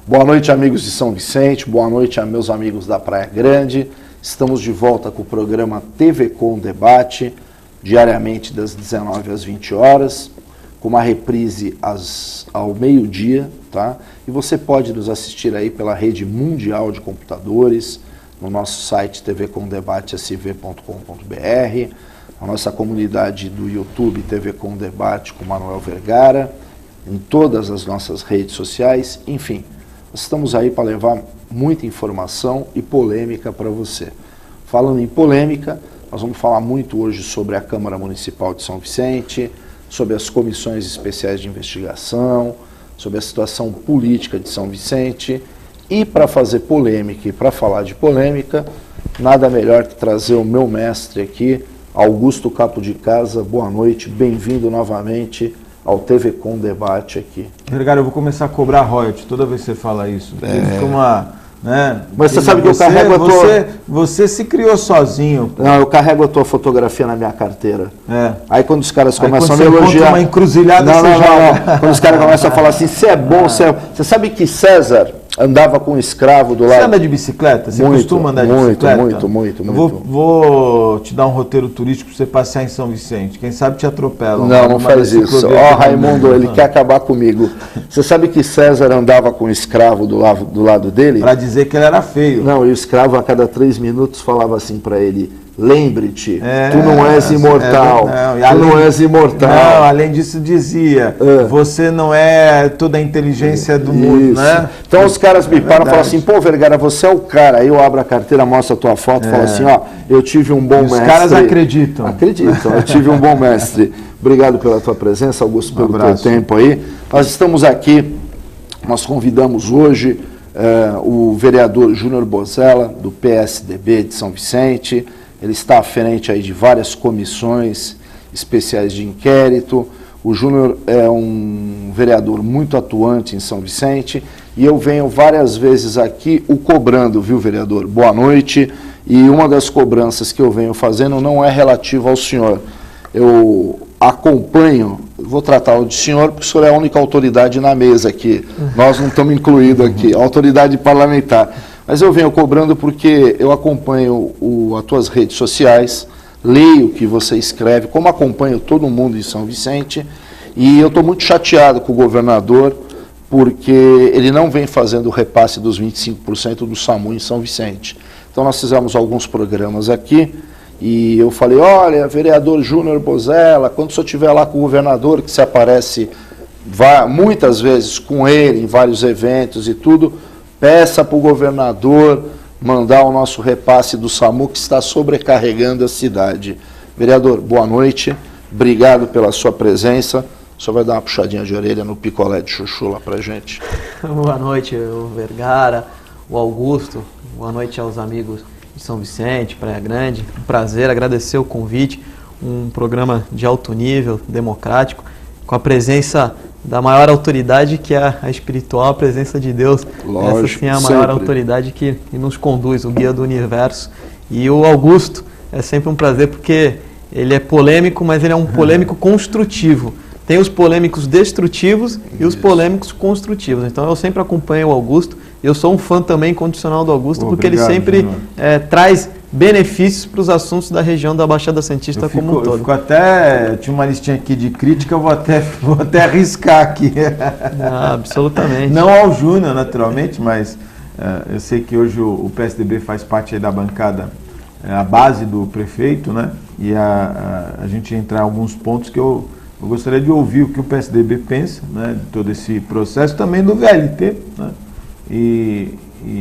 Boa noite, amigos de São Vicente, boa noite a meus amigos da Praia Grande. Estamos de volta com o programa TV Com Debate, diariamente das 19 às 20 horas, com uma reprise ao meio-dia, tá? E você pode nos assistir aí pela rede mundial de computadores, no nosso site tvcomdebatesv.com.br, a nossa comunidade do YouTube TV Com Debate com Manuel Vergara, em todas as nossas redes sociais, enfim. Nós estamos aí para levar muita informação e polêmica para você. Falando em polêmica, nós vamos falar muito hoje sobre a Câmara Municipal de São Vicente, sobre as comissões especiais de investigação, sobre a situação política de São Vicente. E para fazer polêmica e para falar de polêmica, nada melhor que trazer o meu mestre aqui, Augusto Capo de Casa. Boa noite, bem-vindo novamente ao TV Com Debate aqui. Vergara, eu vou começar a cobrar royalties toda vez que você fala isso. Fica uma, né? Mas você sabe que eu carrego a tua... Você se criou sozinho. Pô. Não, eu carrego a tua fotografia na minha carteira. É. Aí quando os caras começam a me elogiar... elogiar... uma encruzilhada, não. Quando os caras começam a falar assim, você é bom, você é... Você sabe que César andava com um escravo do lado... Você anda de bicicleta? Você costuma andar de bicicleta? Muito. Vou te dar um roteiro turístico para você passear em São Vicente. Quem sabe te atropelam. Não faz isso. Raimundo, ele quer acabar comigo. Você sabe que César andava com um escravo do lado dele? Para dizer que ele era feio. Não, e o escravo a cada 3 minutos falava assim para ele: lembre-te, tu não és imortal. Tu não és imortal. Não, além disso dizia, você não é toda a inteligência do mundo, né? Então os caras me param e falam assim, pô, Vergara, você é o cara. Aí eu abro a carteira, mostro a tua foto e falo assim, ó, eu tive um bom mestre. Os caras acreditam. Acreditam, eu tive um bom mestre. Obrigado pela tua presença, Augusto, pelo teu tempo aí. Nós estamos aqui, nós convidamos hoje o vereador Júnior Bozella, do PSDB de São Vicente. Ele está à frente aí de várias comissões especiais de inquérito. O Júnior é um vereador muito atuante em São Vicente e eu venho várias vezes aqui o cobrando, viu, vereador? Boa noite. E uma das cobranças que eu venho fazendo não é relativa ao senhor. Eu acompanho, vou tratar o de senhor, porque o senhor é a única autoridade na mesa aqui. Nós não estamos incluídos aqui, autoridade parlamentar. Mas eu venho cobrando porque eu acompanho as tuas redes sociais, leio o que você escreve, como acompanho todo mundo em São Vicente, e eu estou muito chateado com o governador, porque ele não vem fazendo o repasse dos 25% do SAMU em São Vicente. Então nós fizemos alguns programas aqui, e eu falei, olha, vereador Júnior Bozella, quando o senhor estiver lá com o governador, que se aparece muitas vezes com ele em vários eventos e tudo, peça para o governador mandar o nosso repasse do SAMU, que está sobrecarregando a cidade. Vereador, boa noite, obrigado pela sua presença. O senhor vai dar uma puxadinha de orelha no picolé de chuchu lá para a gente. Boa noite, o Vergara, o Augusto, boa noite aos amigos de São Vicente, Praia Grande. Um prazer, agradecer o convite, um programa de alto nível, democrático, com a presença da maior autoridade, que é a espiritual, a presença de Deus. Lógico, essa sim é a maior autoridade que nos conduz, o guia do universo. E o Augusto é sempre um prazer, porque ele é polêmico, mas ele é um polêmico construtivo. Tem os polêmicos destrutivos e os polêmicos construtivos. Então eu sempre acompanho o Augusto. Eu sou um fã também incondicional do Augusto, porque ele sempre traz benefícios para os assuntos da região da Baixada Santista como um todo. Eu fico até, tinha uma listinha aqui de crítica, eu vou até arriscar aqui. Absolutamente. Não ao Júnior, naturalmente, mas eu sei que hoje o PSDB faz parte aí da bancada, a base do prefeito, né? E a gente entrar em alguns pontos que eu gostaria de ouvir o que o PSDB pensa, né, de todo esse processo, também do VLT, né? E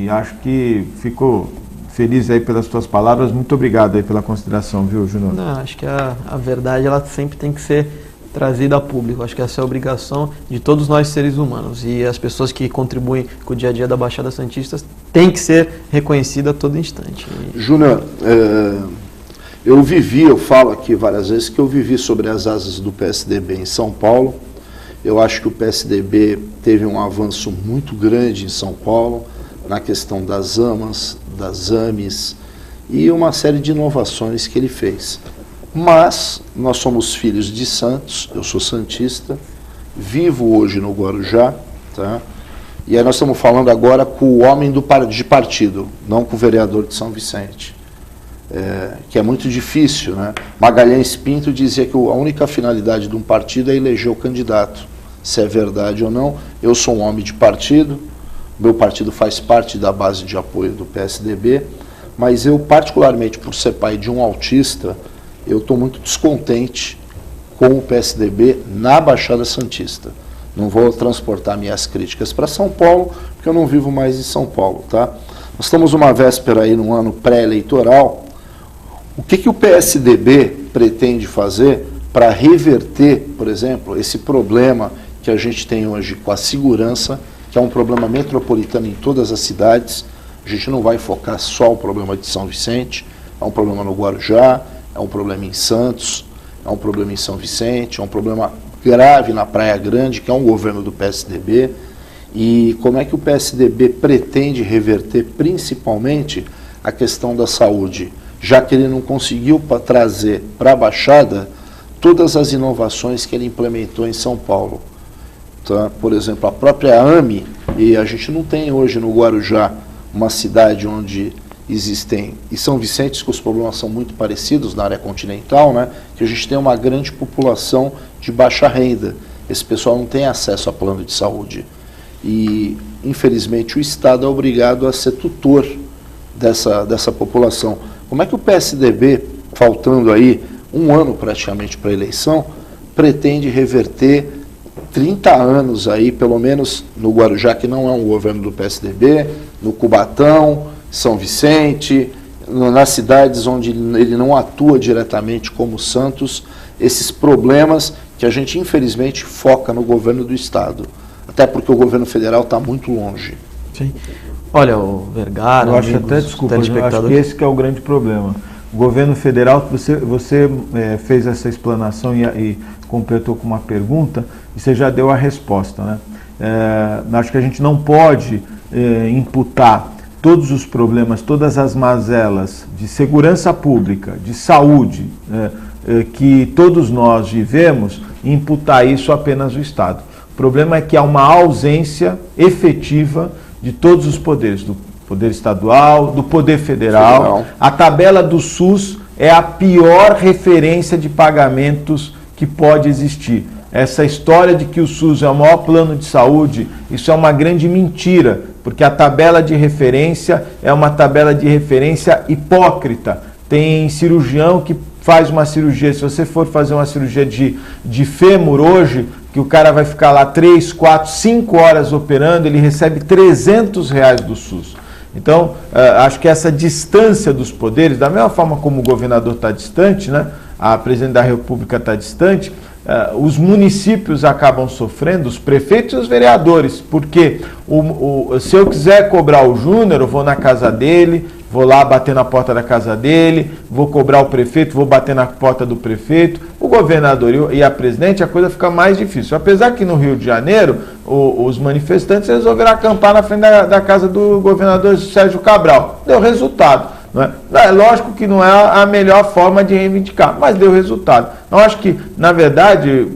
acho que fico feliz aí pelas tuas palavras. Muito obrigado aí pela consideração, viu, Júnior? Não, acho que a verdade ela sempre tem que ser trazida a público. Acho que essa é a obrigação de todos nós seres humanos. E as pessoas que contribuem com o dia a dia da Baixada Santista têm que ser reconhecidas a todo instante. Júnior, eu falo aqui várias vezes que eu vivi sobre as asas do PSDB em São Paulo. Eu acho que o PSDB teve um avanço muito grande em São Paulo, na questão das AMAs, das AMES e uma série de inovações que ele fez. Mas nós somos filhos de Santos, eu sou santista, vivo hoje no Guarujá, tá? E aí nós estamos falando agora com o homem de partido, não com o vereador de São Vicente. Que é muito difícil, né? Magalhães Pinto dizia que a única finalidade de um partido é eleger o candidato. Se é verdade ou não, eu sou um homem de partido, meu partido faz parte da base de apoio do PSDB, mas eu, particularmente por ser pai de um autista, eu estou muito descontente com o PSDB na Baixada Santista. Não vou transportar minhas críticas para São Paulo, porque eu não vivo mais em São Paulo, tá? Nós estamos uma véspera aí, num ano pré-eleitoral. O que o PSDB pretende fazer para reverter, por exemplo, esse problema que a gente tem hoje com a segurança, que é um problema metropolitano em todas as cidades? A gente não vai focar só o problema de São Vicente, é um problema no Guarujá, é um problema em Santos, é um problema em São Vicente, é um problema grave na Praia Grande, que é um governo do PSDB. E como é que o PSDB pretende reverter principalmente a questão da saúde, já que ele não conseguiu trazer para a Baixada todas as inovações que ele implementou em São Paulo. Tá? Por exemplo, a própria AME, e a gente não tem hoje no Guarujá uma cidade onde existem, e São Vicente, que os problemas são muito parecidos na área continental, né, que a gente tem uma grande população de baixa renda. Esse pessoal não tem acesso a plano de saúde. E, infelizmente, o Estado é obrigado a ser tutor dessa população. Como é que o PSDB, faltando aí um ano praticamente para a eleição, pretende reverter 30 anos aí, pelo menos no Guarujá, que não é um governo do PSDB, no Cubatão, São Vicente, nas cidades onde ele não atua diretamente como Santos, esses problemas que a gente infelizmente foca no governo do Estado, até porque o governo federal está muito longe. Sim. Olha, o Vergara, eu acho até, desculpa, eu acho que esse que é o grande problema. O governo federal, você fez essa explanação e completou com uma pergunta, e você já deu a resposta, né? Acho que a gente não pode imputar todos os problemas, todas as mazelas de segurança pública, de saúde, que todos nós vivemos, e imputar isso apenas ao Estado. O problema é que há uma ausência efetiva de todos os poderes, do poder estadual, do poder federal. A tabela do SUS é a pior referência de pagamentos que pode existir. Essa história de que o SUS é o maior plano de saúde, isso é uma grande mentira, porque a tabela de referência é uma tabela de referência hipócrita. Tem cirurgião que faz uma cirurgia, se você for fazer uma cirurgia de fêmur hoje, que o cara vai ficar lá 3, 4, 5 horas operando, ele recebe R$300 do SUS. Então, acho que essa distância dos poderes, da mesma forma como o governador está distante, né, a presidente da República está distante, os municípios acabam sofrendo, os prefeitos e os vereadores, porque se eu quiser cobrar o Júnior, eu vou na casa dele, vou lá bater na porta da casa dele, vou cobrar o prefeito, vou bater na porta do prefeito. O governador e a presidente, a coisa fica mais difícil. Apesar que no Rio de Janeiro, os manifestantes resolveram acampar na frente da casa do governador Sérgio Cabral. Deu resultado. Não é? É lógico que não é a melhor forma de reivindicar, mas deu resultado. Eu acho que, na verdade,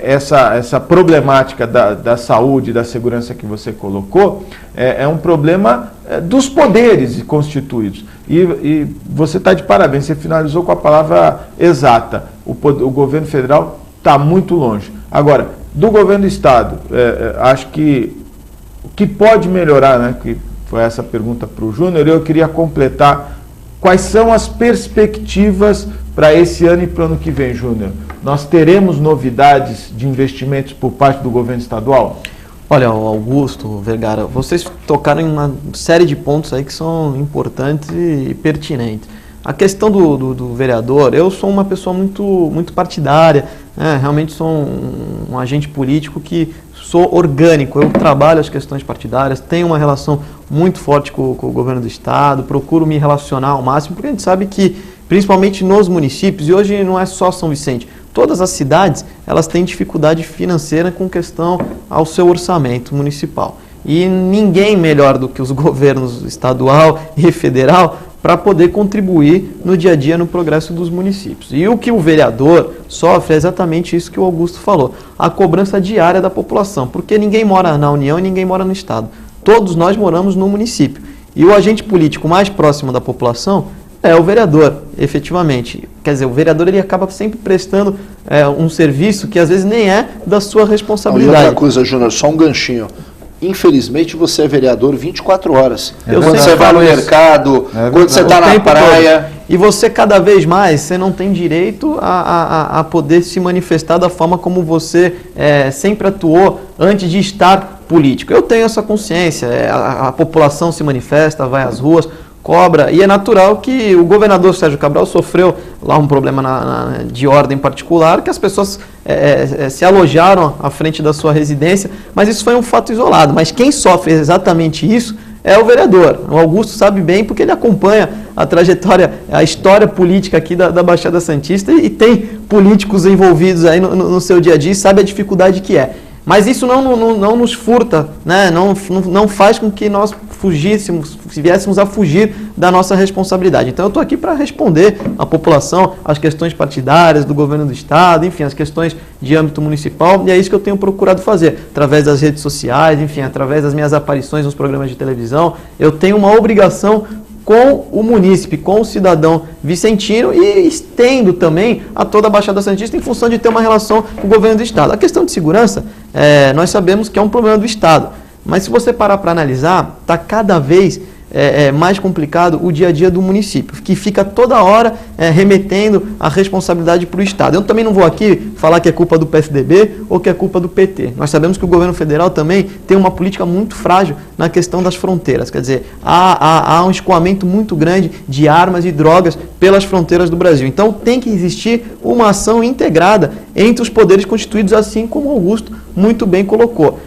essa problemática da saúde e da segurança que você colocou é um problema dos poderes constituídos. E você está de parabéns, você finalizou com a palavra exata. O governo federal está muito longe. Agora, do governo do Estado, acho que o que pode melhorar, né, que foi essa pergunta para o Júnior, eu queria completar quais são as perspectivas para esse ano e para o ano que vem, Júnior. Nós teremos novidades de investimentos por parte do governo estadual? Olha, Augusto, Vergara, vocês tocaram em uma série de pontos aí que são importantes e pertinentes. A questão do vereador, eu sou uma pessoa muito partidária, né? Realmente sou um agente político que sou orgânico, eu trabalho as questões partidárias, tenho uma relação muito forte com o governo do Estado, procuro me relacionar ao máximo, porque a gente sabe que, principalmente nos municípios, e hoje não é só São Vicente, todas as cidades, elas têm dificuldade financeira com questão ao seu orçamento municipal. E ninguém melhor do que os governos estadual e federal para poder contribuir no dia a dia no progresso dos municípios. E o que o vereador sofre é exatamente isso que o Augusto falou, a cobrança diária da população, porque ninguém mora na União e ninguém mora no Estado. Todos nós moramos no município. E o agente político mais próximo da população é o vereador, efetivamente. Quer dizer, o vereador ele acaba sempre prestando um serviço que às vezes nem é da sua responsabilidade. E outra coisa, Júnior, só um ganchinho. Infelizmente, você é vereador 24 horas. Quando você vai no mercado, quando você está na praia. E você, cada vez mais, você não tem direito a poder se manifestar da forma como você sempre atuou antes de estar político. Eu tenho essa consciência. A população se manifesta, vai às ruas, cobra, e é natural que o governador Sérgio Cabral sofreu lá um problema de ordem particular, que as pessoas se alojaram à frente da sua residência, mas isso foi um fato isolado. Mas quem sofre exatamente isso é o vereador. O Augusto sabe bem porque ele acompanha a trajetória, a história política aqui da Baixada Santista e tem políticos envolvidos aí no seu dia a dia e sabe a dificuldade que é. Mas isso não nos furta, né? não faz com que nós viéssemos a fugir da nossa responsabilidade. Então eu estou aqui para responder à população as questões partidárias do governo do Estado, enfim, as questões de âmbito municipal, e é isso que eu tenho procurado fazer, através das redes sociais, enfim, através das minhas aparições nos programas de televisão. Eu tenho uma obrigação com o munícipe, com o cidadão vicentino e estendo também a toda a Baixada Santista em função de ter uma relação com o governo do Estado. A questão de segurança, nós sabemos que é um problema do Estado, mas se você parar para analisar, está cada vez mais complicado o dia a dia do município, que fica toda hora remetendo a responsabilidade para o Estado. Eu também não vou aqui falar que é culpa do PSDB ou que é culpa do PT. Nós sabemos que o governo federal também tem uma política muito frágil na questão das fronteiras. Quer dizer, há um escoamento muito grande de armas e drogas pelas fronteiras do Brasil. Então tem que existir uma ação integrada entre os poderes constituídos, assim como o Augusto muito bem colocou.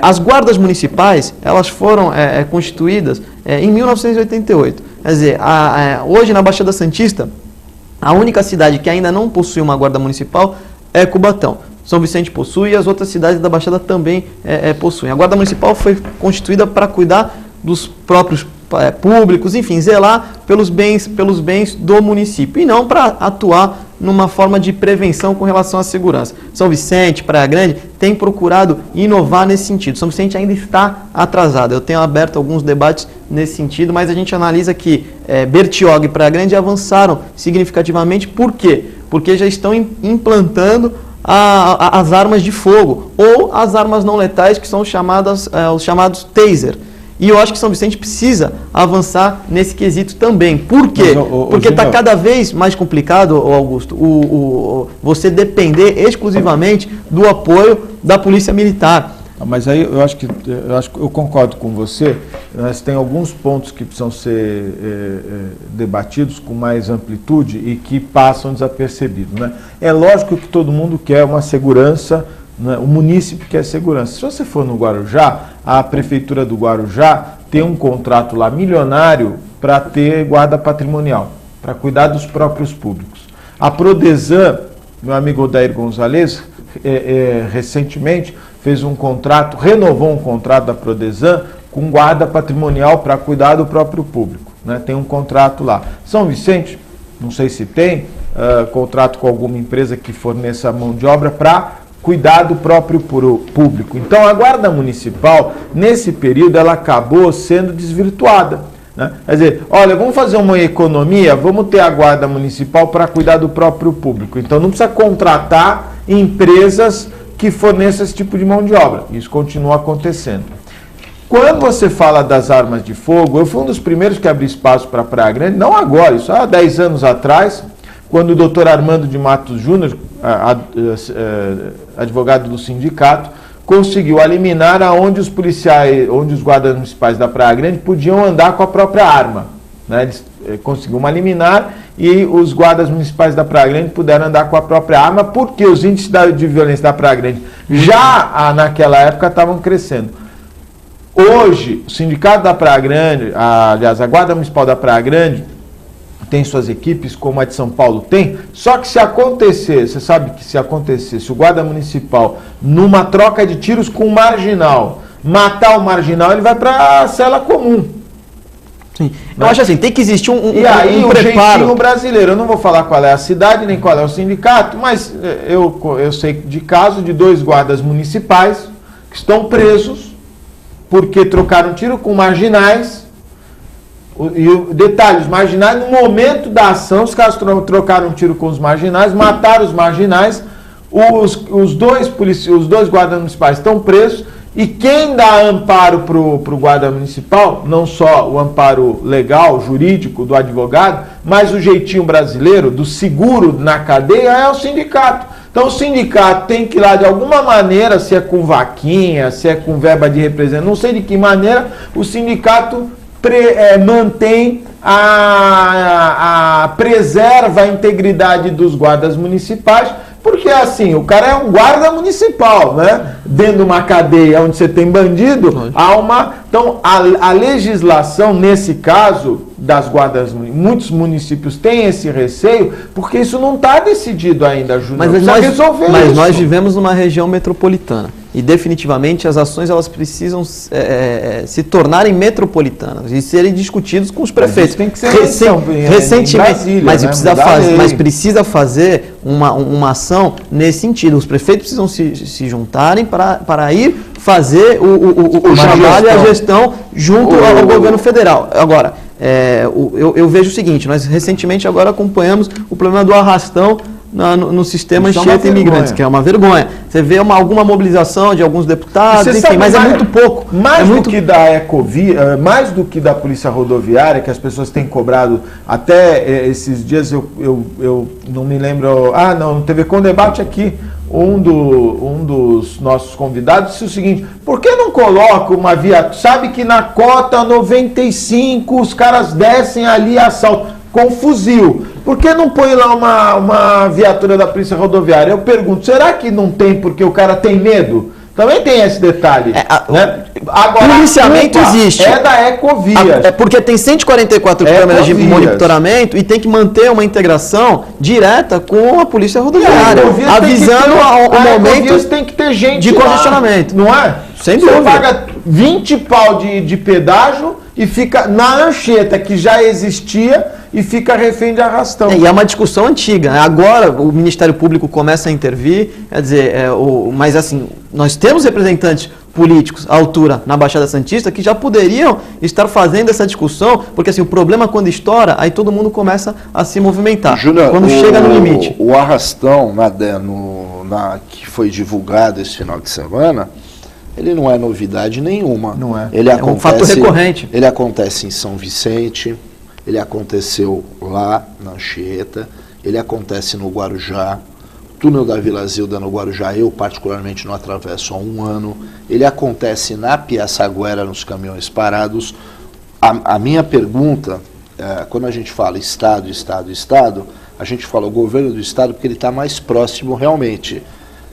As guardas municipais, elas foram constituídas em 1988. Quer dizer, hoje na Baixada Santista, a única cidade que ainda não possui uma guarda municipal é Cubatão. São Vicente possui e as outras cidades da Baixada também possuem. A guarda municipal foi constituída para cuidar dos próprios públicos, enfim, zelar pelos bens do município e não para atuar numa forma de prevenção com relação à segurança. São Vicente, Praia Grande, tem procurado inovar nesse sentido. São Vicente ainda está atrasado. Eu tenho aberto alguns debates nesse sentido, mas a gente analisa que Bertioga e Praia Grande avançaram significativamente. Por quê? Porque já estão implantando as armas de fogo ou as armas não letais, que são os chamados taser. E eu acho que São Vicente precisa avançar nesse quesito também. Por quê? Porque está cada vez mais complicado, Augusto, você depender exclusivamente do apoio da Polícia Militar. Mas aí eu concordo com você, mas tem alguns pontos que precisam ser debatidos com mais amplitude e que passam desapercebidos, né? É lógico que todo mundo quer uma segurança, né? O munícipe quer segurança. Se você for no Guarujá, a Prefeitura do Guarujá tem um contrato lá milionário para ter guarda patrimonial, para cuidar dos próprios públicos. A Prodesan, meu amigo Odair Gonzalez, recentemente fez um contrato, renovou um contrato da Prodesan com guarda patrimonial para cuidar do próprio público, né? Tem um contrato lá. São Vicente, não sei se tem, contrato com alguma empresa que forneça mão de obra para cuidar do próprio público. Então a guarda municipal, nesse período, ela acabou sendo desvirtuada, né? Quer dizer, olha, vamos fazer uma economia, vamos ter a guarda municipal para cuidar do próprio público. Então não precisa contratar empresas que forneçam esse tipo de mão de obra. Isso continua acontecendo. Quando você fala das armas de fogo, eu fui um dos primeiros que abri espaço para Praia Grande, não agora, isso há 10 anos atrás, quando o doutor Armando de Matos Júnior, advogado do sindicato, conseguiu eliminar onde os policiais, onde os guardas municipais da Praia Grande podiam andar com a própria arma, né? Eles conseguiram uma liminar e os guardas municipais da Praia Grande puderam andar com a própria arma, porque os índices de violência da Praia Grande já naquela época estavam crescendo. Hoje, o sindicato da Praia Grande, aliás, a Guarda Municipal da Praia Grande, tem suas equipes, como a de São Paulo tem, só que se acontecer, você sabe que se acontecer, se o guarda municipal, numa troca de tiros com o marginal, matar o marginal, ele vai para a cela comum. Sim. Eu acho assim, tem que existir um o preparo. Jeitinho brasileiro, eu não vou falar qual é a cidade, nem qual é o sindicato, mas eu sei de caso de 2 guardas municipais que estão presos porque trocaram tiro com marginais. E o detalhe, os marginais, no momento da ação, os caras trocaram tiro com os marginais, mataram os marginais, os dois guardas municipais estão presos. E quem dá amparo para o guarda municipal, não só o amparo legal, jurídico do advogado, mas o jeitinho brasileiro, do seguro na cadeia, é o sindicato. Então o sindicato tem que ir lá de alguma maneira, se é com vaquinha, se é com verba de representação, não sei de que maneira, o sindicato mantém preserva a integridade dos guardas municipais. Porque assim, o cara é um guarda municipal, né? Dentro de uma cadeia onde você tem bandido, há uma... Então, a legislação, nesse caso, das guardas, muitos municípios têm esse receio, porque isso não está decidido ainda, Júnior. Mas nós vivemos numa região metropolitana. E definitivamente as ações elas precisam se tornarem metropolitanas e serem discutidas com os prefeitos. Tem que ser recentemente, Brasília, mas precisa fazer uma ação nesse sentido. Os prefeitos precisam se juntarem para ir fazer o trabalho e a gestão junto ao governo federal. Agora, eu vejo o seguinte, nós recentemente agora acompanhamos o problema do arrastão no sistema Anchieta Imigrantes, que é uma vergonha. Você vê alguma mobilização de alguns deputados, enfim, mas é muito pouco. Mais do que da Ecovia, mais do que da Polícia Rodoviária, que as pessoas têm cobrado até esses dias, eu não me lembro... no TV Com Debate aqui, um dos nossos convidados disse o seguinte: por que não coloca uma viatura? Sabe que na cota 95 os caras descem ali assalto com fuzil. Por que não põe lá uma viatura da Polícia Rodoviária? Eu pergunto, será que não tem porque o cara tem medo? Também tem esse detalhe. Né? Agora, policiamento existe. É da Ecovias. Porque tem 144 câmeras de monitoramento e tem que manter uma integração direta com a Polícia Rodoviária, avisando o momento tem que ter gente de congestionamento. Não é? Sem dúvida. Você paga 20 pau de pedágio e fica na Anchieta, que já existia, e fica refém de arrastão. E é uma discussão antiga. Agora o Ministério Público começa a intervir, quer dizer, mas assim, nós temos representantes políticos à altura na Baixada Santista que já poderiam estar fazendo essa discussão, porque assim, o problema quando estoura, aí todo mundo começa a se movimentar. Júnior, quando chega no limite. O arrastão que foi divulgado esse final de semana, ele não é novidade nenhuma. Não é. Ele acontece, um fato recorrente. Ele acontece em São Vicente, ele aconteceu lá na Anchieta, ele acontece no Guarujá, túnel da Vila Zilda no Guarujá, eu particularmente não atravesso há 1 ano, ele acontece na Piaçaguera, nos caminhões parados. A minha pergunta, quando a gente fala Estado, a gente fala o governo do Estado porque ele está mais próximo realmente.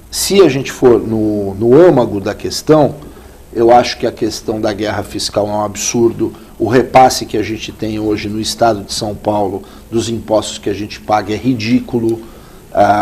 Se a gente for no âmago da questão, eu acho que a questão da guerra fiscal é um absurdo. O repasse que a gente tem hoje no estado de São Paulo, dos impostos que a gente paga, é ridículo.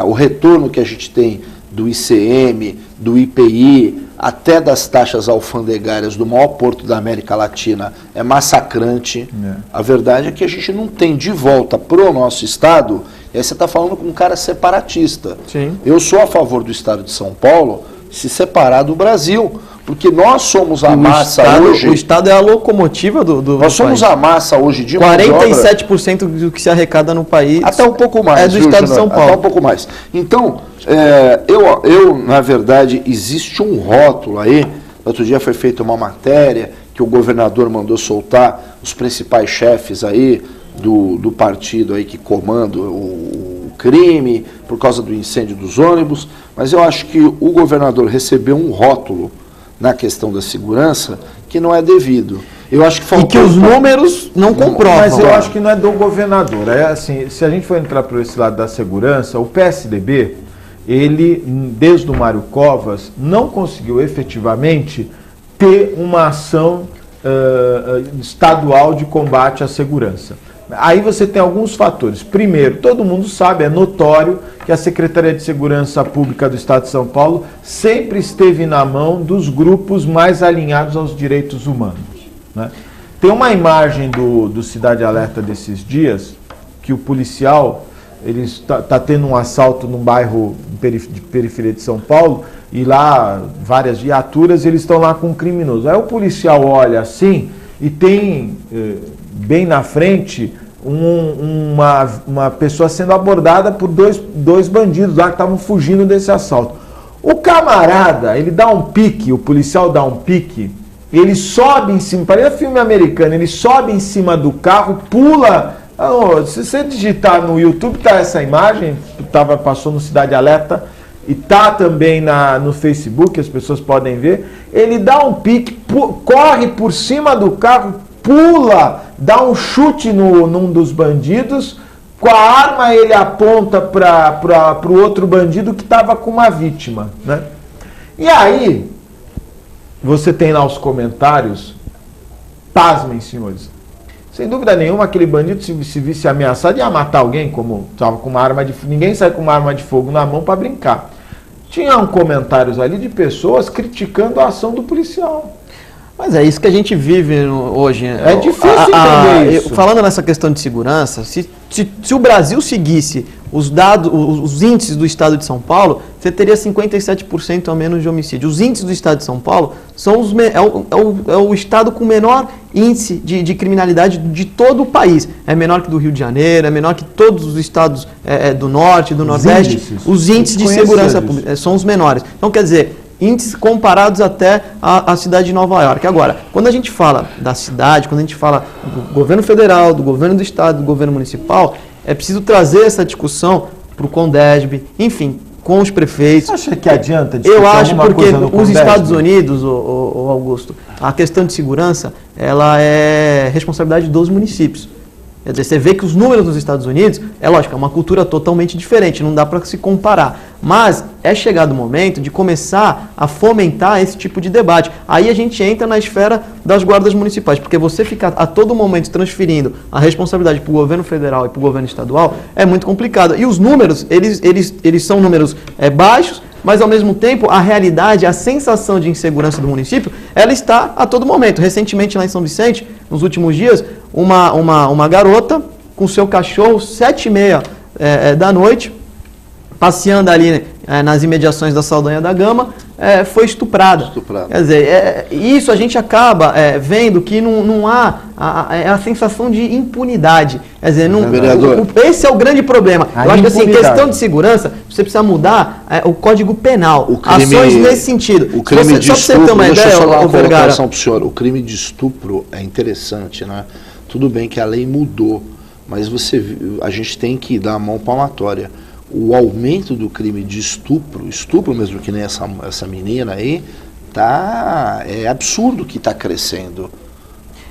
O retorno que a gente tem do ICM, do IPI, até das taxas alfandegárias do maior porto da América Latina é massacrante. A verdade é que a gente não tem de volta para o nosso estado. E aí você está falando com um cara separatista. Sim. Eu sou a favor do estado de São Paulo se separar do Brasil, porque nós somos a massa hoje... O estado é a locomotiva do Nós somos a massa hoje de 47% do que se arrecada no país... Até um pouco mais. É do estado de São Paulo. Até um pouco mais. Então, na verdade, existe um rótulo aí. Outro dia foi feita uma matéria que o governador mandou soltar os principais chefes aí do partido aí que comanda o crime por causa do incêndio dos ônibus, mas eu acho que o governador recebeu um rótulo na questão da segurança que não é devido. Eu acho que faltou... E que os números não comprovam. Mas eu acho que não é do governador. É assim, se a gente for entrar por esse lado da segurança, o PSDB, ele, desde o Mário Covas, não conseguiu efetivamente ter uma ação estadual de combate à segurança. Aí você tem alguns fatores. Primeiro, todo mundo sabe, é notório que a Secretaria de Segurança Pública do Estado de São Paulo sempre esteve na mão dos grupos mais alinhados aos direitos humanos, né? Tem uma imagem do Cidade Alerta desses dias, que o policial, ele está tendo um assalto num bairro de periferia de São Paulo, e lá várias viaturas, eles estão lá com um criminoso. Aí o policial olha assim e tem bem na frente uma pessoa sendo abordada por dois bandidos lá que estavam fugindo desse assalto. O camarada, ele dá um pique, o policial dá um pique, ele sobe em cima, parece filme americano, ele sobe em cima do carro, pula. Se você digitar no YouTube, tá essa imagem, passou no Cidade Alerta, e tá também no Facebook, as pessoas podem ver. Ele dá um pique, corre por cima do carro, pula, dá um chute num dos bandidos, com a arma ele aponta para o outro bandido que estava com uma vítima, né? E aí, você tem lá os comentários, pasmem, senhores. Sem dúvida nenhuma, aquele bandido, se visse ameaçado, ia matar alguém, como estava com uma arma de fogo. Ninguém sai com uma arma de fogo na mão para brincar. Tinham comentários ali de pessoas criticando a ação do policial. Mas é isso que a gente vive hoje. É difícil entender isso. Falando nessa questão de segurança, se o Brasil seguisse os índices do estado de São Paulo, você teria 57% a menos de homicídio. Os índices do estado de São Paulo é o estado com menor índice de criminalidade de todo o país. É menor que do Rio de Janeiro, é menor que todos os estados do norte, do nordeste. Os índices de segurança pública são os menores. Então, quer dizer, índices comparados até a cidade de Nova York. Agora, quando a gente fala da cidade, quando a gente fala do governo federal, do governo do estado, do governo municipal, é preciso trazer essa discussão para o CONDESB, enfim, com os prefeitos. Você acha que adianta discutir? Eu acho, porque os Estados Unidos, o Augusto, a questão de segurança, ela é responsabilidade dos municípios. Quer dizer, você vê que os números nos Estados Unidos, é lógico, é uma cultura totalmente diferente, não dá para se comparar. Mas é chegado o momento de começar a fomentar esse tipo de debate. Aí a gente entra na esfera das guardas municipais, porque você ficar a todo momento transferindo a responsabilidade para o governo federal e para o governo estadual é muito complicado. E os números, eles são números baixos, mas ao mesmo tempo a realidade, a sensação de insegurança do município, ela está a todo momento. Recentemente lá em São Vicente, nos últimos dias, uma garota com seu cachorro, 7h30 da noite, passeando ali nas imediações da Saldanha da Gama, foi estuprada. Quer dizer, isso a gente acaba vendo que não há a sensação de impunidade. Quer dizer, esse é o grande problema. Eu acho que assim, questão de segurança, você precisa mudar o Código Penal, ações nesse sentido. O crime de estupro, deixa eu falar uma colocação para o senhor, o crime de estupro é interessante, né? Tudo bem que a lei mudou, mas a gente tem que dar a mão palmatória. O aumento do crime de estupro mesmo, que nem essa menina aí, é absurdo que está crescendo.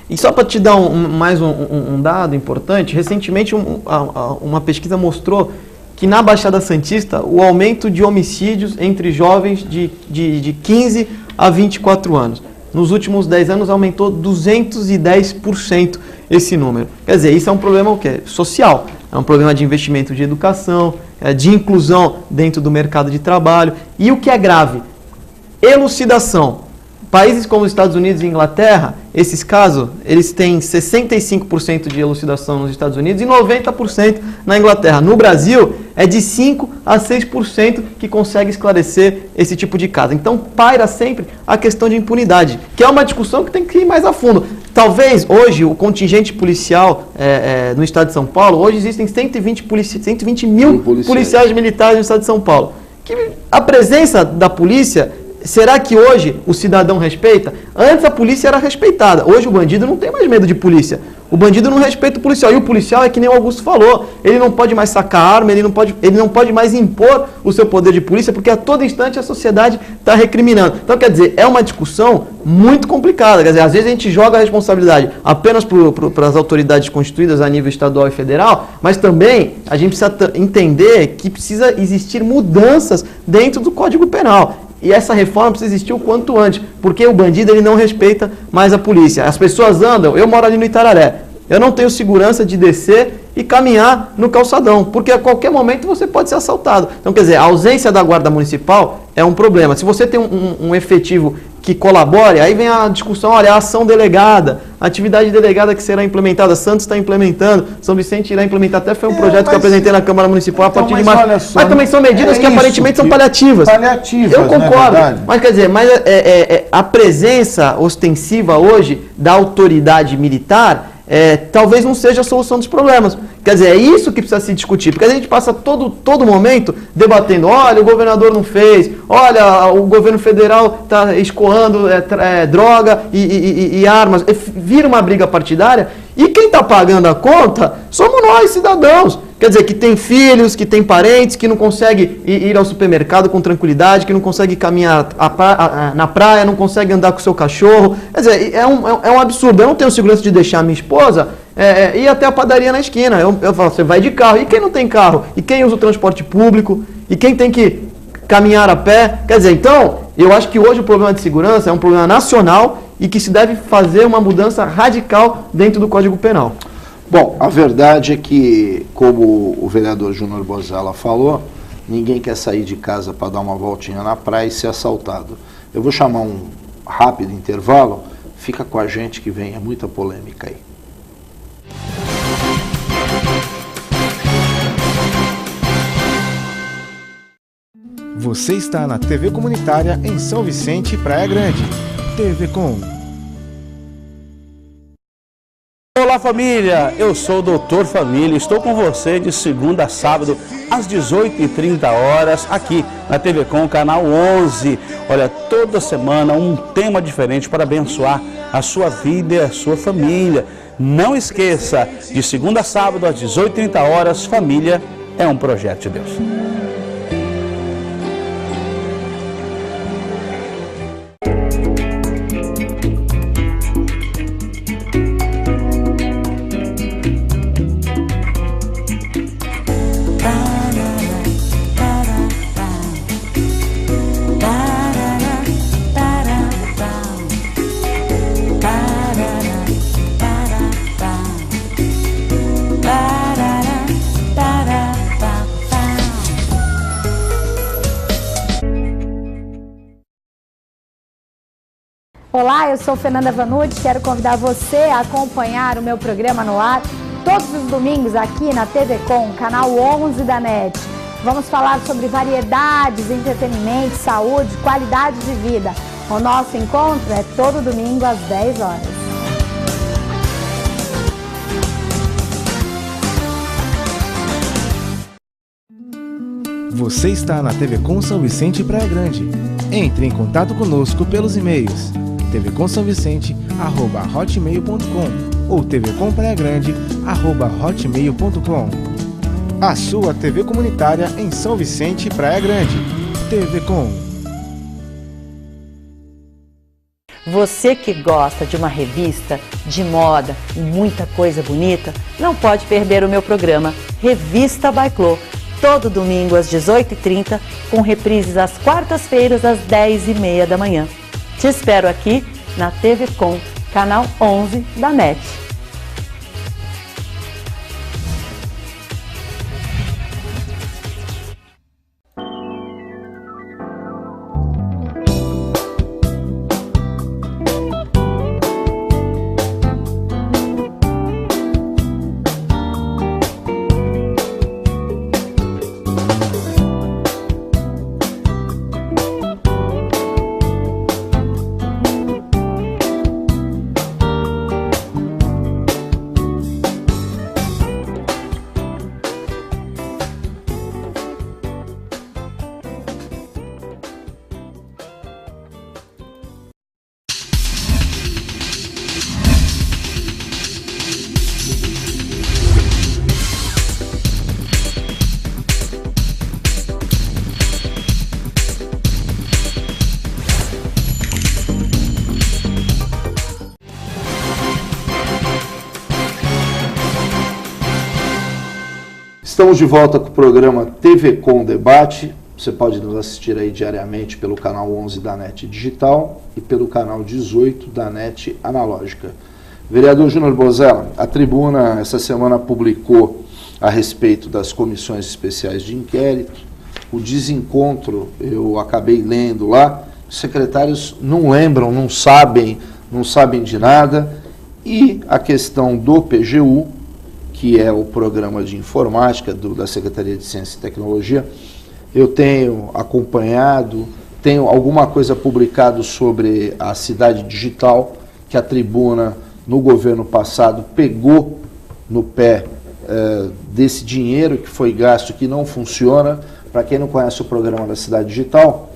E só para te dar mais um dado importante, recentemente uma pesquisa mostrou que na Baixada Santista o aumento de homicídios entre jovens de 15 a 24 anos. Nos últimos 10 anos aumentou 210% esse número. Quer dizer, isso é um problema o quê? Social. É um problema de investimento de educação, de inclusão dentro do mercado de trabalho. E o que é grave? Elucidação. Países como os Estados Unidos e Inglaterra, esses casos, eles têm 65% de elucidação nos Estados Unidos e 90% na Inglaterra. No Brasil, é de 5% a 6% que consegue esclarecer esse tipo de caso. Então, paira sempre a questão de impunidade, que é uma discussão que tem que ir mais a fundo. Talvez hoje o contingente policial no estado de São Paulo, hoje existem 120 mil policiais militares no estado de São Paulo. Que a presença da polícia, será que hoje o cidadão respeita? Antes a polícia era respeitada, hoje o bandido não tem mais medo de polícia. O bandido não respeita o policial, e o policial é que nem o Augusto falou, ele não pode mais sacar arma, ele não pode mais impor o seu poder de polícia, porque a todo instante a sociedade está recriminando. Então, quer dizer, é uma discussão muito complicada, quer dizer, às vezes a gente joga a responsabilidade apenas para as autoridades constituídas a nível estadual e federal, mas também a gente precisa entender que precisa existir mudanças dentro do Código Penal. E essa reforma precisa existir o quanto antes, porque o bandido ele não respeita mais a polícia. As pessoas andam, eu moro ali no Itararé, eu não tenho segurança de descer e caminhar no calçadão, porque a qualquer momento você pode ser assaltado. Então, quer dizer, a ausência da guarda municipal é um problema. Se você tem um efetivo que colabore, aí vem a discussão, olha, a ação delegada, a atividade delegada que será implementada, Santos está implementando, São Vicente irá implementar, até foi um projeto que eu apresentei na Câmara Municipal a partir de março. Mas também são medidas que aparentemente são paliativas. Eu concordo, mas quer dizer, a presença ostensiva hoje da autoridade militar talvez não seja a solução dos problemas. Quer dizer, é isso que precisa se discutir, porque a gente passa todo momento debatendo, olha, o governador não fez, olha, o governo federal está escoando droga e armas, vira uma briga partidária, e quem está pagando a conta somos nós, cidadãos. Quer dizer, que tem filhos, que tem parentes, que não consegue ir ao supermercado com tranquilidade, que não consegue caminhar na praia, não consegue andar com o seu cachorro. Quer dizer, é um absurdo. Eu não tenho segurança de deixar minha esposa ir até a padaria na esquina. Eu falo, você vai de carro. E quem não tem carro? E quem usa o transporte público? E quem tem que caminhar a pé? Quer dizer, então, eu acho que hoje o problema de segurança é um problema nacional e que se deve fazer uma mudança radical dentro do Código Penal. Bom, a verdade é que, como o vereador Júnior Bozella falou, ninguém quer sair de casa para dar uma voltinha na praia e ser assaltado. Eu vou chamar um rápido intervalo, fica com a gente que vem, é muita polêmica aí. Você está na TV Comunitária em São Vicente, Praia Grande. TV Com. Olá família, eu sou o Doutor Família, estou com você de segunda a sábado às 18h30 aqui na TV Com, canal 11. Olha, toda semana um tema diferente para abençoar a sua vida e a sua família. Não esqueça, de segunda a sábado às 18h30, família é um projeto de Deus. Olá, eu sou Fernanda Vanucci, quero convidar você a acompanhar o meu programa no ar todos os domingos aqui na TV Com, canal 11 da NET. Vamos falar sobre variedades, entretenimento, saúde, qualidade de vida. O nosso encontro é todo domingo às 10 horas. Você está na TV Com São Vicente, Praia Grande. Entre em contato conosco pelos e-mails tvcomsãovicente@hotmail.com ou tvcompraiagrande@hotmail.com. A sua TV comunitária em São Vicente, Praia Grande. TV Com. Você que gosta de uma revista de moda e muita coisa bonita, não pode perder o meu programa Revista Biclô, todo domingo às 18h30, com reprises às quartas-feiras às 10h30 da manhã. Te espero aqui na TV Com, canal 11 da NET. Estamos de volta com o programa TV Com Debate. Você pode nos assistir aí diariamente pelo canal 11 da NET Digital e pelo canal 18 da NET Analógica. Vereador Júnior Bozella, a tribuna essa semana publicou a respeito das comissões especiais de inquérito. O desencontro, eu acabei lendo lá, Os secretários não lembram, não sabem de nada. E a questão do PGU, que é o Programa de Informática da Secretaria de Ciência e Tecnologia, eu tenho acompanhado, tenho alguma coisa publicado sobre a cidade digital, que a Tribuna, no governo passado, pegou no pé desse dinheiro que foi gasto, que não funciona. Para quem não conhece o programa da cidade digital,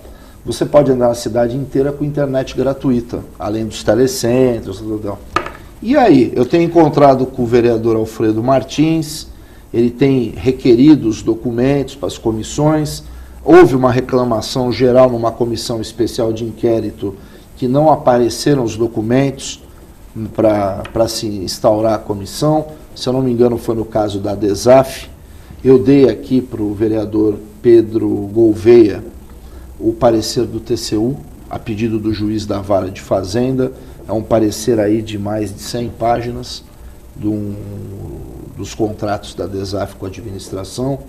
você pode andar na cidade inteira com internet gratuita, além dos telecentros. E aí, eu tenho encontrado com o vereador Alfredo Martins, ele tem requerido os documentos para as comissões. Houve uma reclamação geral numa comissão especial de inquérito que não apareceram os documentos para se instaurar a comissão. Se eu não me engano, foi no caso da DESAF. Eu dei aqui para o vereador Pedro Gouveia o parecer do TCU, a pedido do juiz da Vara de Fazenda. É um parecer aí de mais de 100 páginas dos contratos da DESAF com a administração.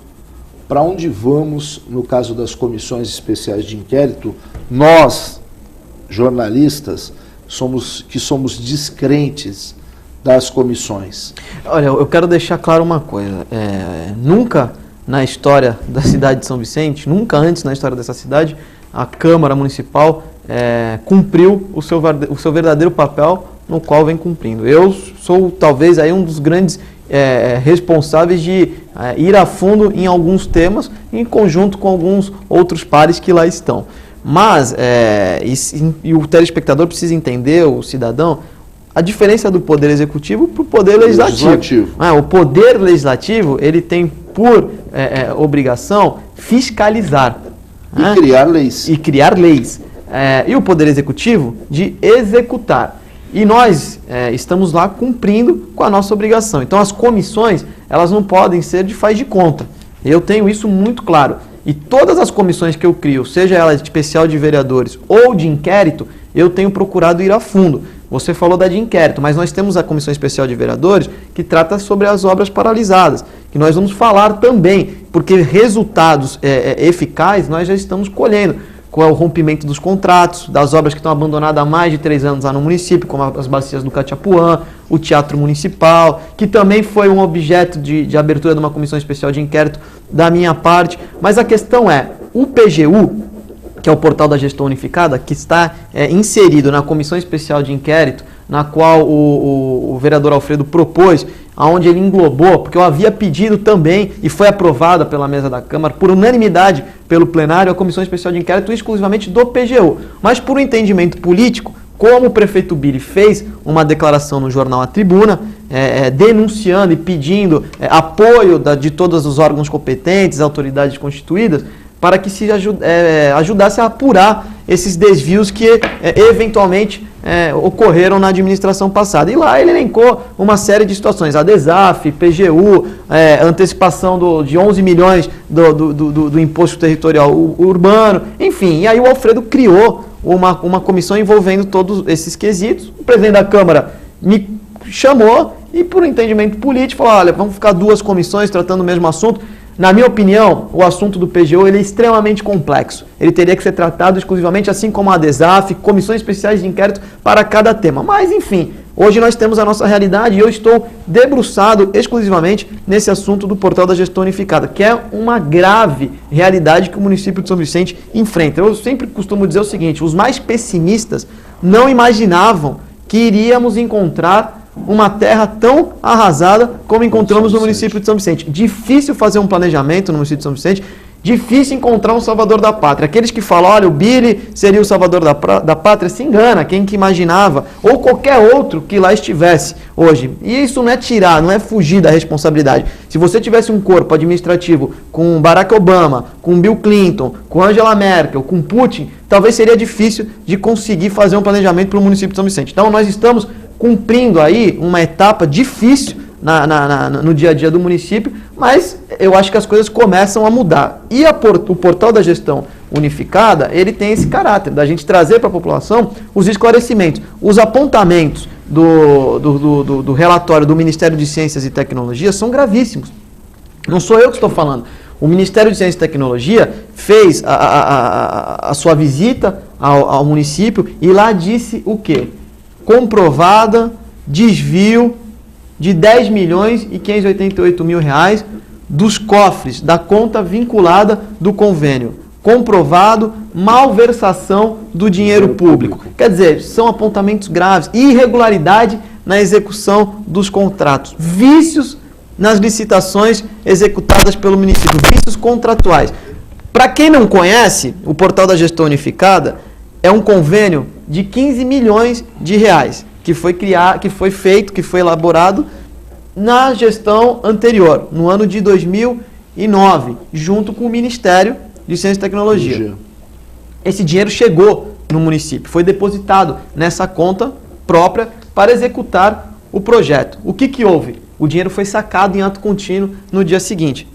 Para onde vamos no caso das comissões especiais de inquérito? Nós, jornalistas, somos descrentes das comissões. Olha, eu quero deixar claro uma coisa. Nunca na história da cidade de São Vicente, nunca antes na história dessa cidade, a Câmara Municipal cumpriu o seu verdadeiro papel, no qual vem cumprindo. Eu sou talvez aí um dos grandes responsáveis de ir a fundo em alguns temas, em conjunto com alguns outros pares que lá estão. Mas, e o telespectador precisa entender, o cidadão, a diferença do Poder Executivo para o Poder Legislativo. O Poder Legislativo, ele tem por obrigação fiscalizar. E criar leis. E o Poder Executivo de executar. E nós estamos lá cumprindo com a nossa obrigação. Então as comissões, elas não podem ser de faz de conta. Eu tenho isso muito claro. E todas as comissões que eu crio, seja ela especial de vereadores ou de inquérito, eu tenho procurado ir a fundo. Você falou da de inquérito, mas nós temos a Comissão Especial de Vereadores que trata sobre as obras paralisadas, que nós vamos falar também, porque resultados eficazes nós já estamos colhendo, com o rompimento dos contratos, das obras que estão abandonadas há mais de 3 anos lá no município, como as bacias do Catiapuã, o Teatro Municipal, que também foi um objeto de abertura de uma Comissão Especial de Inquérito da minha parte. Mas a questão é, o PGU, que é o Portal da Gestão Unificada, que está inserido na Comissão Especial de Inquérito, na qual o vereador Alfredo propôs, onde ele englobou, porque eu havia pedido também, e foi aprovada pela mesa da Câmara, por unanimidade pelo plenário, a Comissão Especial de Inquérito exclusivamente do PGU. Mas por um entendimento político, como o prefeito Billy fez uma declaração no jornal A Tribuna, denunciando e pedindo apoio de todos os órgãos competentes, autoridades constituídas, para que se ajudasse a apurar esses desvios que eventualmente ocorreram na administração passada. E lá ele elencou uma série de situações, a DESAF, PGU, antecipação de 11 milhões do imposto territorial urbano, enfim. E aí o Alfredo criou uma comissão envolvendo todos esses quesitos. O presidente da Câmara me chamou e, por entendimento político, falou, olha, vamos ficar 2 comissões tratando o mesmo assunto. Na minha opinião, o assunto do PGU ele é extremamente complexo. Ele teria que ser tratado exclusivamente, assim como a DESAF, comissões especiais de inquérito para cada tema. Mas, enfim, hoje nós temos a nossa realidade e eu estou debruçado exclusivamente nesse assunto do Portal da Gestão Unificada, que é uma grave realidade que o município de São Vicente enfrenta. Eu sempre costumo dizer o seguinte, os mais pessimistas não imaginavam que iríamos encontrar uma terra tão arrasada como encontramos no município de São Vicente. Difícil fazer um planejamento no município de São Vicente, difícil encontrar um salvador da pátria. Aqueles que falam, olha, o Billy seria o salvador da pátria, se engana, quem que imaginava, ou qualquer outro que lá estivesse hoje. E isso não é tirar, não é fugir da responsabilidade. Se você tivesse um corpo administrativo com Barack Obama, com Bill Clinton, com Angela Merkel, com Putin, talvez seria difícil de conseguir fazer um planejamento para o município de São Vicente. Então nós estamos cumprindo aí uma etapa difícil no dia a dia do município, mas eu acho que as coisas começam a mudar. E o Portal da Gestão Unificada, ele tem esse caráter, da gente trazer para a população os esclarecimentos, os apontamentos do relatório do Ministério de Ciências e Tecnologia são gravíssimos. Não sou eu que estou falando. O Ministério de Ciência e Tecnologia fez a sua visita ao município e lá disse o quê? Comprovada desvio de 10 milhões e 588 mil reais dos cofres da conta vinculada do convênio. Comprovado malversação do dinheiro público. Quer dizer, são apontamentos graves, irregularidade na execução dos contratos, vícios nas licitações executadas pelo município, vícios contratuais. Para quem não conhece, o Portal da Gestão Unificada é um convênio de 15 milhões de reais, que foi elaborado na gestão anterior, no ano de 2009, junto com o Ministério de Ciência e Tecnologia. Esse dinheiro chegou no município, foi depositado nessa conta própria para executar o projeto. O que houve? O dinheiro foi sacado em ato contínuo no dia seguinte.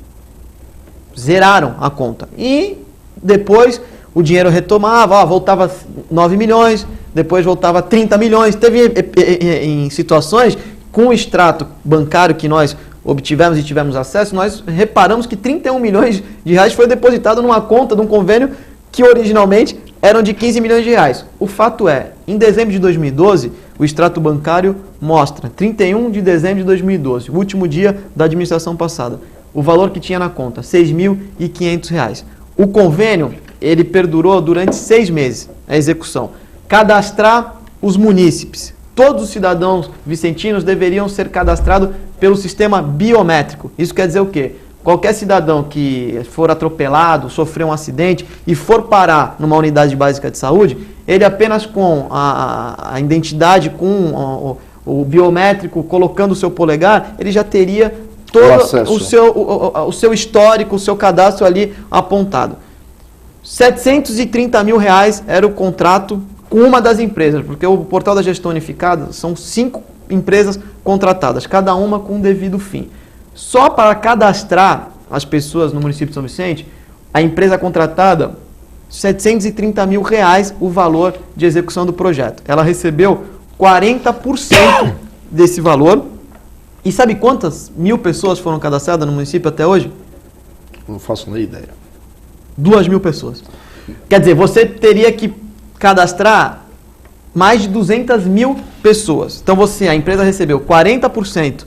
Zeraram a conta. E depois o dinheiro retomava, voltava 9 milhões, depois voltava 30 milhões. Teve em situações, com o extrato bancário que nós obtivemos e tivemos acesso, nós reparamos que 31 milhões de reais foi depositado numa conta de um convênio que originalmente eram de 15 milhões de reais. O fato é, em dezembro de 2012, o extrato bancário mostra, 31 de dezembro de 2012, o último dia da administração passada, o valor que tinha na conta, R$ 6.500. O convênio, ele perdurou durante 6 meses, a execução. Cadastrar os munícipes. Todos os cidadãos vicentinos deveriam ser cadastrados pelo sistema biométrico. Isso quer dizer o quê? Qualquer cidadão que for atropelado, sofrer um acidente e for parar numa unidade básica de saúde, ele apenas com a identidade, com o biométrico, colocando o seu polegar, ele já teria todo o seu histórico, o seu cadastro ali apontado. R$ 730 mil era o contrato com uma das empresas, porque o Portal da Gestão Unificada são 5 empresas contratadas, cada uma com um devido fim. Só para cadastrar as pessoas no município de São Vicente, a empresa contratada, R$ 730 mil o valor de execução do projeto. Ela recebeu 40% desse valor. E sabe quantas mil pessoas foram cadastradas no município até hoje? Não faço nem ideia. 2.000 pessoas. Quer dizer, você teria que cadastrar mais de 200 mil pessoas. Então a empresa recebeu 40%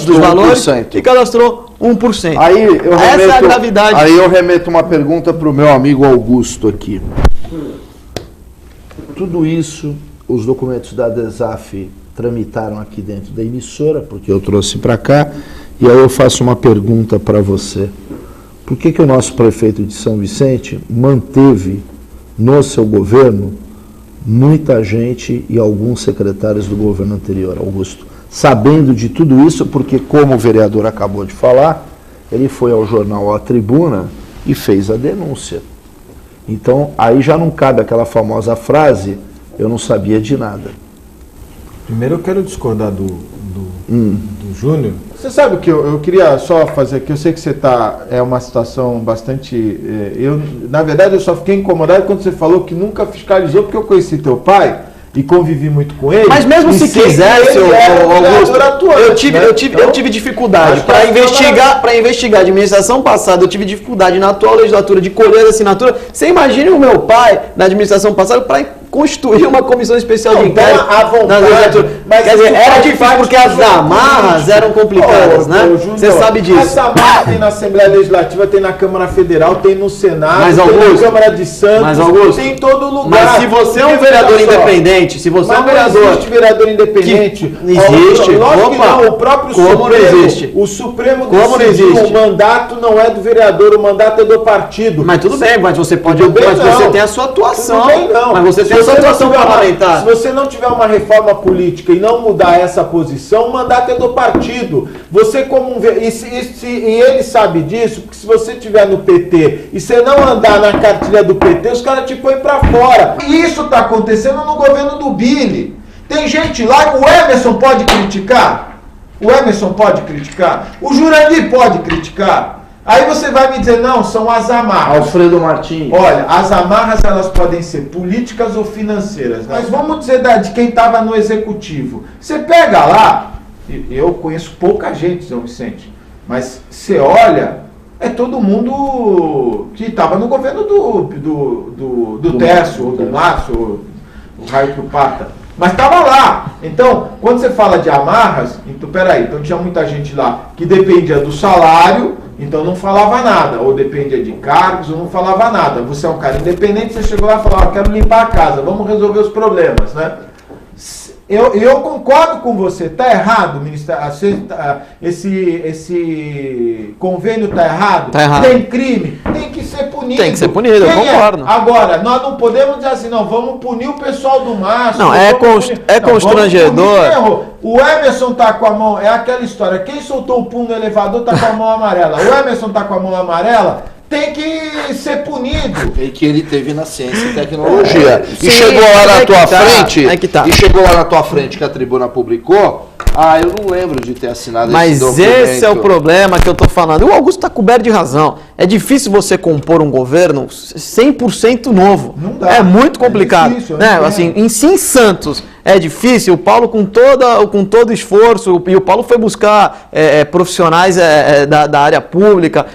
dos valores 1%. E cadastrou 1%. Essa é a gravidade. Aí eu remeto uma pergunta para o meu amigo Augusto aqui. Tudo isso, os documentos da DESAF tramitaram aqui dentro da emissora, porque eu trouxe para cá, e aí eu faço uma pergunta para você. Por que o nosso prefeito de São Vicente manteve no seu governo muita gente e alguns secretários do governo anterior, Augusto? Sabendo de tudo isso, porque como o vereador acabou de falar, ele foi ao jornal A Tribuna e fez a denúncia. Então, aí já não cabe aquela famosa frase, eu não sabia de nada. Primeiro eu quero discordar do Júnior. Você sabe o que eu queria só fazer aqui, eu sei que você é uma situação bastante... na verdade, eu só fiquei incomodado quando você falou que nunca fiscalizou, porque eu conheci teu pai e convivi muito com ele. Mas mesmo se quisesse, Augusto, eu tive dificuldade para investigar a administração passada, eu tive dificuldade na atual legislatura de colher a assinatura. Você imagina o meu pai na administração passada para constituir uma comissão especial de inquérito na legislatura. Quer dizer, era difícil porque as amarras eram complicadas, né? Você sabe disso. Essa amarra tem na Assembleia Legislativa, tem na Câmara Federal, tem no Senado, tem na Câmara de Santos, tem em todo lugar. Mas se você é um vereador independente, se você é um vereador... Não existe vereador independente. Existe. Lógico que não, o próprio Supremo. O Supremo decidiu, o mandato não é do vereador, o mandato é do partido. Mas tudo bem, mas você pode... Mas você tem a sua atuação. Tudo bem, não. Mas você tem a sua atuação parlamentar. Se você não tiver uma reforma política e não mudar essa posição, o mandato é do partido. Você como e ele sabe disso, porque se você estiver no PT e você não andar na cartilha do PT, os caras te põem pra fora. E isso está acontecendo no governo do Billy. Tem gente lá, o Emerson pode criticar? O Emerson pode criticar? O Jurandir pode criticar? Aí você vai me dizer, não, são as amarras. Alfredo Martins. Olha, as amarras elas podem ser políticas ou financeiras. Né? Mas vamos dizer de quem estava no executivo. Você pega lá, eu conheço pouca gente, São Vicente, mas você olha, é todo mundo que estava no governo do Tércio, ou do Márcio, o raio que o pata. Mas estava lá. Então, quando você fala de amarras, então peraí, então tinha muita gente lá que dependia do salário, então não falava nada, ou dependia de cargos, ou não falava nada. Você é um cara independente, você chegou lá e falou, quero limpar a casa, vamos resolver os problemas, né? Eu concordo com você, tá errado, ministério, esse convênio tá errado, tem crime, tem que ser punido. Tem que ser punido, eu concordo. Agora, nós não podemos dizer assim, não, vamos punir o pessoal do Márcio. Não, é constrangedor. O Emerson tá com a mão, é aquela história, quem soltou o pum no elevador tá com a mão amarela. O Emerson tá com a mão amarela, tem que ser punido. E que ele teve na ciência e tecnologia. E chegou lá na tua frente. E chegou lá na tua frente que a tribuna publicou. Eu não lembro de ter assinado esse documento. Mas esse é o problema que eu tô falando. O Augusto está coberto de razão. É difícil você compor um governo 100% novo. Não dá. É muito complicado. Difícil, né? Assim, em Santos é difícil. O Paulo com todo esforço, e o Paulo foi buscar profissionais da área pública,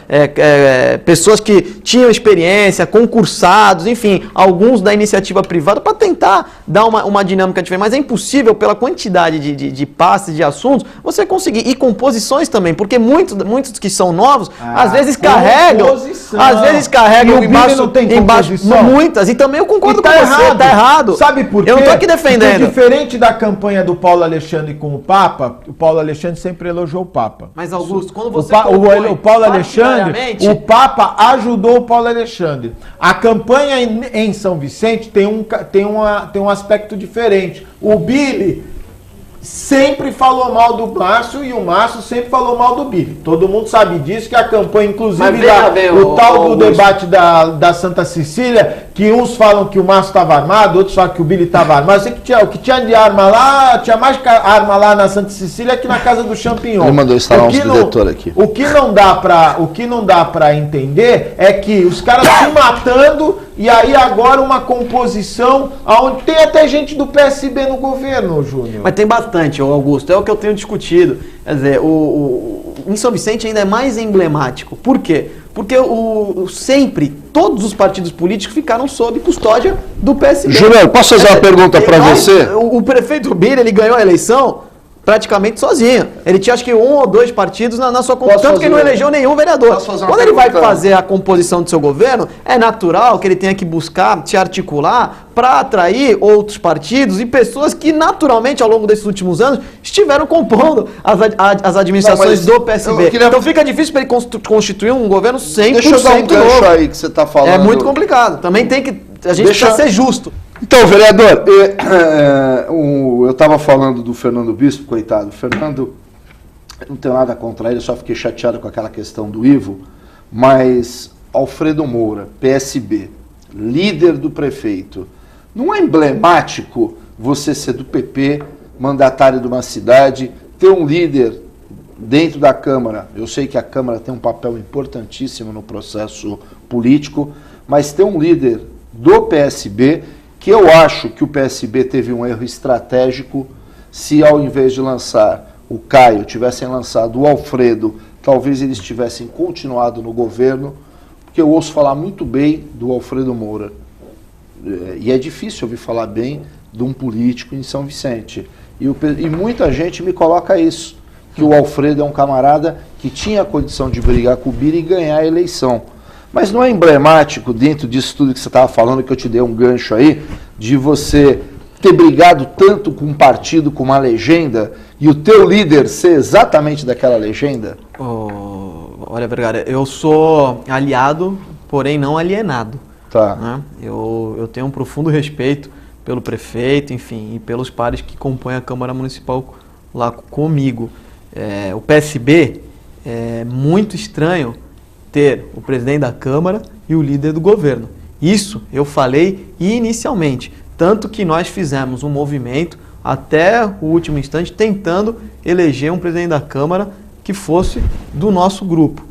pessoas que tinham experiência, concursados, enfim, alguns da iniciativa privada, para tentar dar uma dinâmica diferente. Mas é impossível, pela quantidade de passes, de assuntos, você conseguir. E composições também, porque muitos que são novos, às vezes carregam embaixo muitas. E também eu concordo com você, tá errado. Sabe por quê? Eu não tô aqui defendendo. Porque diferente da campanha do Paulo Alexandre com o Papa, o Paulo Alexandre sempre elogiou o Papa. Mas, Augusto, quando você o Paulo Alexandre, o Papa ajudou o Paulo Alexandre. A campanha em São Vicente tem um aspecto diferente. O Billy sempre falou mal do Márcio e o Márcio sempre falou mal do Billy. Todo mundo sabe disso, que a campanha, inclusive, o tal do debate da Santa Cecília, que uns falam que o Márcio estava armado, outros falam que o Billy estava armado. Eu sei que o que tinha de arma lá, tinha mais arma lá na Santa Cecília que na casa do Champignon. Ele mandou instalar um diretor aqui. O que não dá pra entender é que os caras se matando e aí agora uma composição onde tem até gente do PSB no governo, Júnior. Mas tem bastante, Augusto, é o que eu tenho discutido. Quer dizer, em São Vicente ainda é mais emblemático. Por quê? Porque sempre, todos os partidos políticos ficaram sob custódia do PSB. Júnior, posso fazer uma pergunta para você? O prefeito Bira, ele ganhou a eleição praticamente sozinho. Ele tinha acho que 1 ou 2 partidos na sua composição, tanto que ele não elegeu nenhum vereador. Quando ele vai fazer a composição do seu governo, é natural que ele tenha que buscar se articular para atrair outros partidos e pessoas que naturalmente ao longo desses últimos anos estiveram compondo as administrações do PSB. Então fica difícil para ele constituir um governo 100% Deixa eu dar um gancho aí que você está falando. É muito complicado. Também tem que a gente precisa ser justo. Então, vereador, eu estava falando do Fernando Bispo, coitado. O Fernando, não tenho nada contra ele, só fiquei chateado com aquela questão do Ivo, mas Alfredo Moura, PSB, líder do prefeito, não é emblemático você ser do PP, mandatário de uma cidade, ter um líder dentro da Câmara? Eu sei que a Câmara tem um papel importantíssimo no processo político, mas ter um líder do PSB, que eu acho que o PSB teve um erro estratégico, se ao invés de lançar o Caio, tivessem lançado o Alfredo, talvez eles tivessem continuado no governo, porque eu ouço falar muito bem do Alfredo Moura. E é difícil ouvir falar bem de um político em São Vicente. E muita gente me coloca isso, que o Alfredo é um camarada que tinha a condição de brigar com o Bira e ganhar a eleição. Mas não é emblemático, dentro disso tudo que você estava falando, que eu te dei um gancho aí, de você ter brigado tanto com um partido, com uma legenda, e o teu líder ser exatamente daquela legenda? Olha, Vergara, eu sou aliado, porém não alienado. Tá. Né? Eu tenho um profundo respeito pelo prefeito, enfim, e pelos pares que compõem a Câmara Municipal lá comigo. O PSB é muito estranho ter o presidente da Câmara e o líder do governo. Isso eu falei inicialmente, tanto que nós fizemos um movimento até o último instante tentando eleger um presidente da Câmara que fosse do nosso grupo.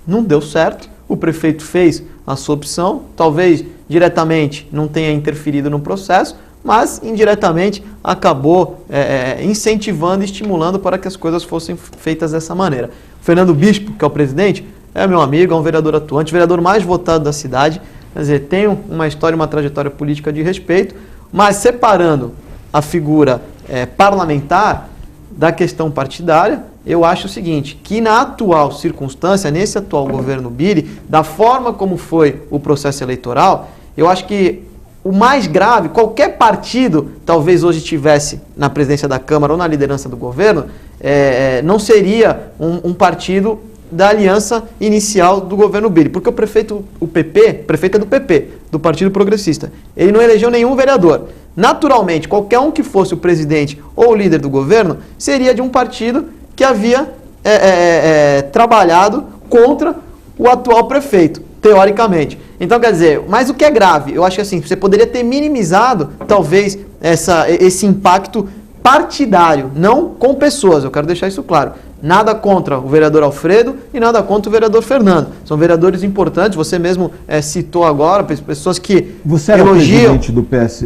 Não deu certo, o prefeito fez a sua opção, talvez diretamente não tenha interferido no processo, mas indiretamente acabou incentivando e estimulando para que as coisas fossem feitas dessa maneira. O Fernando Bispo, que é o presidente, é meu amigo, é um vereador atuante, vereador mais votado da cidade. Quer dizer, tem uma história, uma trajetória política de respeito, mas separando a figura parlamentar da questão partidária, eu acho o seguinte, que na atual circunstância, nesse atual governo Billy, da forma como foi o processo eleitoral, eu acho que o mais grave, qualquer partido talvez hoje tivesse na presidência da Câmara ou na liderança do governo, não seria um partido da aliança inicial do governo Billy, porque o prefeito é do PP, do Partido Progressista, ele não elegeu nenhum vereador. Naturalmente, qualquer um que fosse o presidente ou o líder do governo seria de um partido que havia trabalhado contra o atual prefeito, teoricamente. Então, quer dizer, mas o que é grave? Eu acho que assim, você poderia ter minimizado, talvez, esse impacto partidário, não com pessoas, eu quero deixar isso claro. Nada contra o vereador Alfredo e nada contra o vereador Fernando. São vereadores importantes, você mesmo citou agora, pessoas que você era elogiam...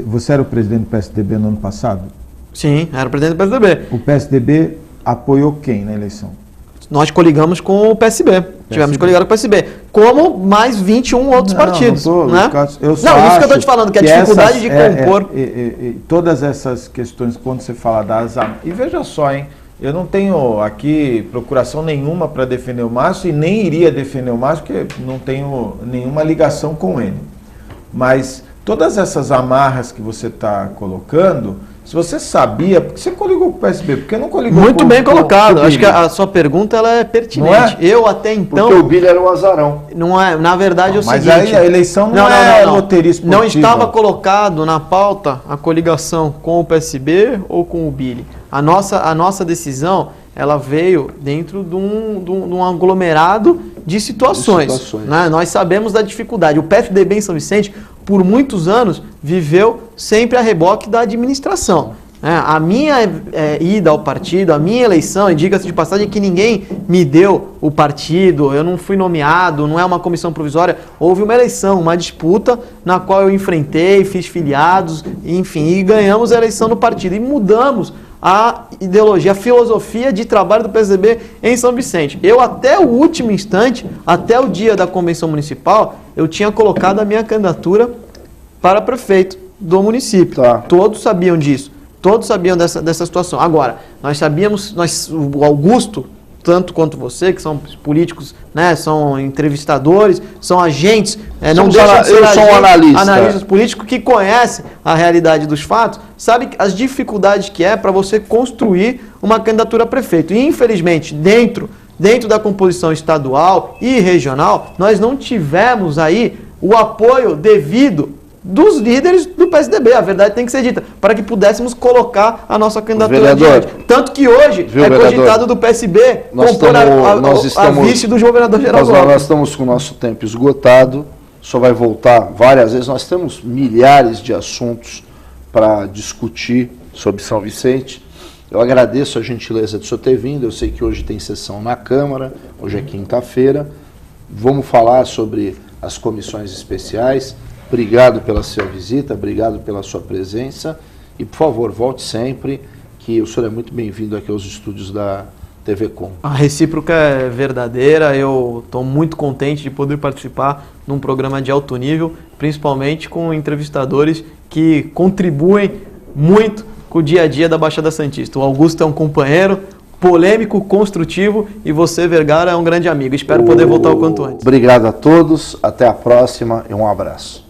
Você era o presidente do PSDB no ano passado? Sim, era o presidente do PSDB. O PSDB apoiou quem na eleição? Nós coligamos com o PSB. Tivemos coligado com o PSB. Como mais 21 outros partidos. Né? Isso que eu estou te falando, que a dificuldade de compor... todas essas questões, quando você fala das... E veja só, hein? Eu não tenho aqui procuração nenhuma para defender o Márcio e nem iria defender o Márcio, porque não tenho nenhuma ligação com ele. Mas todas essas amarras que você está colocando, se você sabia, por que você coligou com o PSB? Por que não coligou com o Muito bem colocado. Acho que a sua pergunta ela é pertinente. Eu até então... Porque o Billy era o azarão. Não é, na verdade é o seguinte... Mas aí a eleição não é loteria esportiva. Não estava colocado na pauta a coligação com o PSB ou com o Billy. A nossa decisão, ela veio dentro de um aglomerado de situações. Né? Nós sabemos da dificuldade. O PSDB em São Vicente, por muitos anos, viveu sempre a reboque da administração. A minha ida ao partido, a minha eleição, e diga-se de passagem que ninguém me deu o partido, eu não fui nomeado, não é uma comissão provisória, houve uma eleição, uma disputa na qual eu enfrentei, fiz filiados, enfim, e ganhamos a eleição no partido. E mudamos a ideologia, a filosofia de trabalho do PSDB em São Vicente. Eu, até o último instante, até o dia da convenção municipal, eu tinha colocado a minha candidatura para prefeito do município. Tá. Todos sabiam disso. Todos sabiam dessa situação. Agora, nós sabíamos, o Augusto, tanto quanto você, que são políticos, né, são entrevistadores, são agentes, não deixam de ser eu sou um analistas políticos que conhecem a realidade dos fatos, sabe as dificuldades que é para você construir uma candidatura a prefeito. E, infelizmente, dentro da composição estadual e regional, nós não tivemos aí o apoio devido dos líderes do PSDB, a verdade tem que ser dita, para que pudéssemos colocar a nossa candidatura adiante. Tanto que hoje cogitado do PSB compor a vice do governador Geraldo Alckmin. Nós estamos com o nosso tempo esgotado, só vai voltar várias vezes. Nós temos milhares de assuntos para discutir sobre São Vicente. Eu agradeço a gentileza de o senhor ter vindo, eu sei que hoje tem sessão na Câmara, hoje é quinta-feira. Vamos falar sobre as comissões especiais. Obrigado pela sua visita, obrigado pela sua presença e, por favor, volte sempre, que o senhor é muito bem-vindo aqui aos estúdios da TV Com. A recíproca é verdadeira, eu estou muito contente de poder participar num programa de alto nível, principalmente com entrevistadores que contribuem muito com o dia a dia da Baixada Santista. O Augusto é um companheiro polêmico, construtivo, e você, Vergara, é um grande amigo. Espero poder voltar o quanto antes. Obrigado a todos, até a próxima e um abraço.